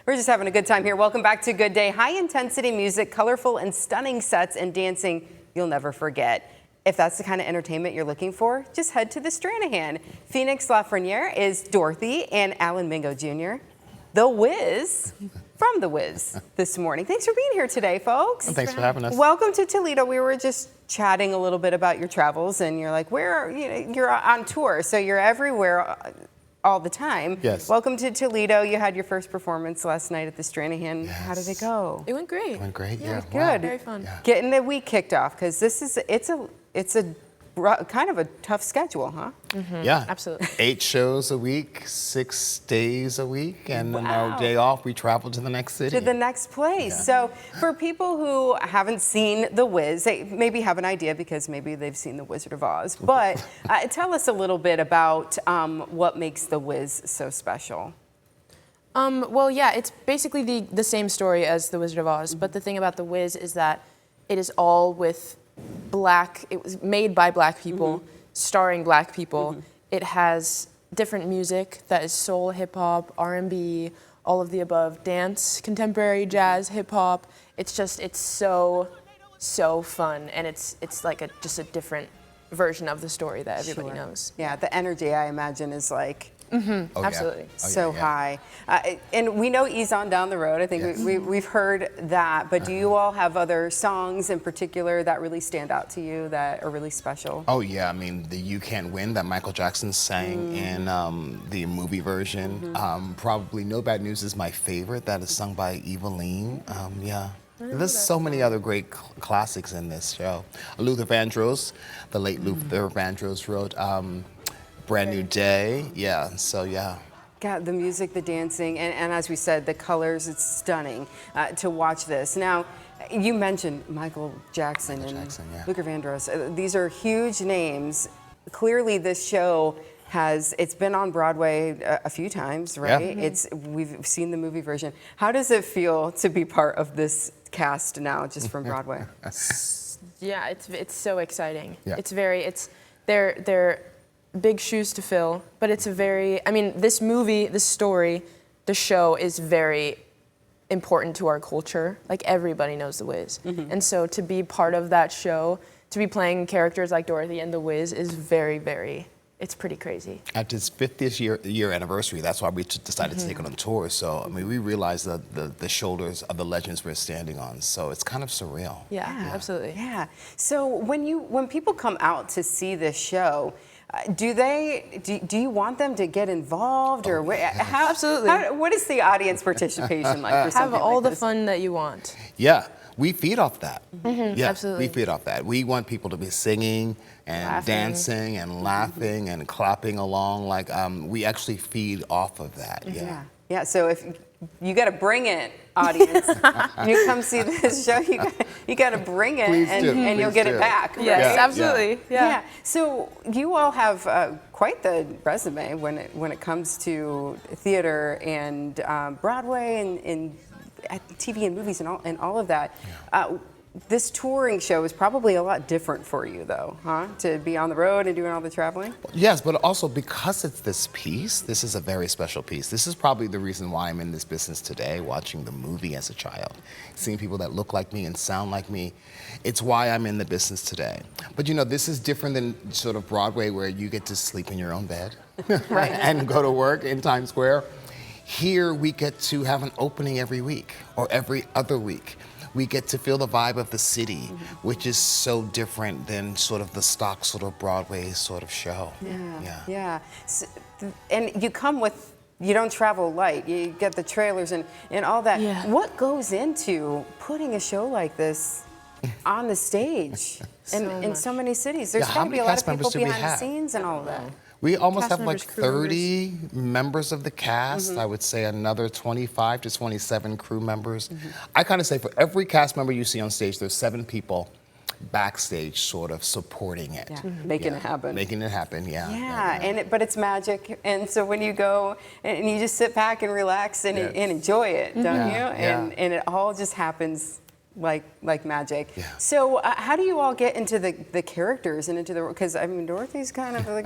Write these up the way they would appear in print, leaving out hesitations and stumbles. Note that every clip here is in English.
We're just having a good time here. Welcome back to Good Day. High intensity music, colorful and stunning sets, and dancing you'll never forget. If that's the kind of entertainment you're looking for, just head to the Stranahan. Phoenix LaFreniere is Dorothy and Alan Mingo Jr., The Wiz from The Wiz this morning. Thanks for being here today, folks. Well, thanks for having us. Welcome to Toledo. We were just chatting a little bit about your travels, and you're like, you're on tour, so you're everywhere all the time. Yes. Welcome to Toledo. You had your first performance last night at the Stranahan. Yes. How did it go? It went great. It went great, yeah. Good. Very fun. Yeah. Getting the week kicked off, because it's a kind of a tough schedule, huh? Mm-hmm. Yeah. Absolutely. 8 shows a week, 6 days a week, and then Wow. our day off, we travel to the next city. To the next place. Yeah. So for people who haven't seen The Wiz, they maybe have an idea because maybe they've seen The Wizard of Oz, but tell us a little bit about what makes The Wiz so special. Well, yeah, it's basically the same story as The Wizard of Oz, but the thing about The Wiz is that it is all with it was made by black people, starring black people. It has different music that is soul, hip hop, R&B, all of the above, dance, contemporary jazz, hip hop. It's so fun, and it's like just a different version of the story that everybody knows. Yeah, the energy, I imagine, is like Oh, Absolutely. Yeah. so high. And we know Ease On Down the Road. I think Yes. we've heard that, but do you all have other songs in particular that really stand out to you that are really special? Oh, yeah. I mean, the You Can't Win that Michael Jackson sang in the movie version. Probably No Bad News is my favorite. That is sung by Eveline. Yeah. There's so many other great classics in this show. Luther Vandross, the late Luther Vandross wrote Brand New Day. Yeah, so yeah. God, the music, the dancing, and as we said, the colors, it's stunning to watch this. Now, you mentioned Michael Jackson and yeah. Luther Vandross. These are huge names. Clearly, this show it's been on Broadway a few times, right? Yeah. We've seen the movie version. How does it feel to be part of this cast now, just from Broadway? Yeah, it's so exciting. Yeah. They're big shoes to fill, but this movie, this story, the show is very important to our culture. Like, everybody knows The Wiz. And so to be part of that show, to be playing characters like Dorothy and The Wiz is it's pretty crazy. At its 50th year anniversary, that's why we decided to take it on tour. So, I mean, we realized the shoulders of the legends we're standing on. So it's kind of surreal. Yeah, absolutely. Yeah. So when people come out to see this show, do you want them to get involved, or Absolutely. What is the audience participation like for something Have all like the this? fun that you want. Yeah, we feed off that. Yeah, Absolutely. we feed off that. We want people to be singing and Laughing. dancing and laughing and clapping along. Like, we actually feed off of that. Yeah. Yeah. So if you got to bring it, audience, you come see this show. You got to bring it, Please and do. you'll Please get do. it back. Yes, right? Yeah. absolutely. Yeah. So you all have quite the resume when it comes to theater and Broadway and TV and movies and all of that. Yeah. This touring show is probably a lot different for you, though, huh? To be on the road and doing all the traveling? Yes, but also because it's this piece, this is a very special piece. This is probably the reason why I'm in this business today, watching the movie as a child, seeing people that look like me and sound like me. It's why I'm in the business today. But this is different than sort of Broadway, where you get to sleep in your own bed and go to work in Times Square. Here we get to have an opening every week or every other week. We get to feel the vibe of the city, which is so different than sort of the stock sort of Broadway sort of show. Yeah. So, and you don't travel light. You get the trailers and all that. Yeah. What goes into putting a show like this on the stage in so many cities? There's how got to be many a lot cast of people members do we behind the have? scenes and all of that. We almost Cast have like members, crew 30 members of the cast. I would say another 25 to 27 crew members. I kind of say for every cast member you see on stage, there's 7 people backstage sort of supporting it. Yeah. Making it happen. Making it happen, yeah. Yeah, but it's magic, and so when you go and you just sit back and relax and enjoy it, don't you? Yeah. And it all just happens like magic. Yeah. So how do you all get into the characters and into the, because I mean Dorothy's kind of like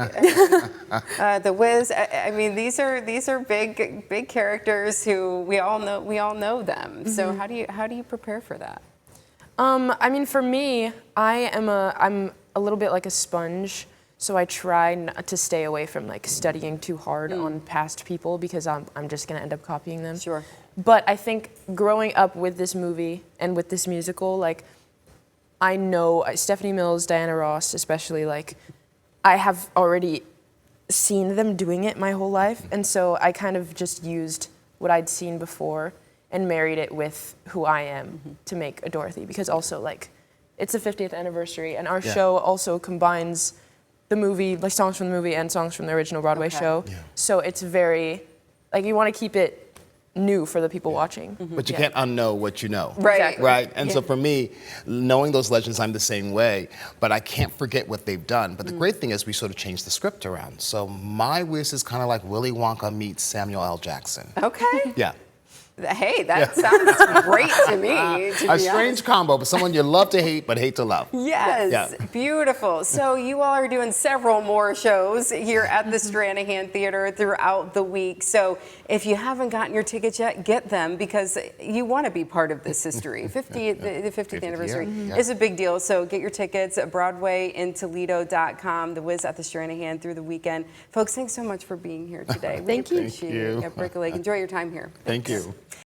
the Wiz. I mean these are big characters who we all know them. So how do you prepare for that? I mean, for me, I'm a little bit like a sponge, so I try not to stay away from like studying too hard on past people because I'm just gonna end up copying them. Sure. But I think growing up with this movie and with this musical, like, I know Stephanie Mills, Diana Ross, especially, like, I have already seen them doing it my whole life, and so I kind of just used what I'd seen before and married it with who I am to make a Dorothy, because also, like, it's the 50th anniversary, and our show also combines the movie, like songs from the movie and songs from the original Broadway show. Yeah. So it's very, like, you want to keep it new for the people watching. But you can't unknow what you know. Right. Exactly. Right. And so for me, knowing those legends, I'm the same way, but I can't forget what they've done. But the great thing is we sort of changed the script around. So my Wiz is kind of like Willy Wonka meets Samuel L. Jackson. Okay. Yeah. Hey, that sounds great to me. A strange combo, but someone you love to hate, but hate to love. Yes, Yeah. Beautiful. So you all are doing several more shows here at the Stranahan Theater throughout the week. So if you haven't gotten your tickets yet, get them because you want to be part of this history. The 50th anniversary is a big deal. So get your tickets at Broadway in Toledo.com. The Wiz at the Stranahan through the weekend. Folks, thanks so much for being here today. Thank you. Appreciate it. Yeah, break a leg. Enjoy your time here. Thank you.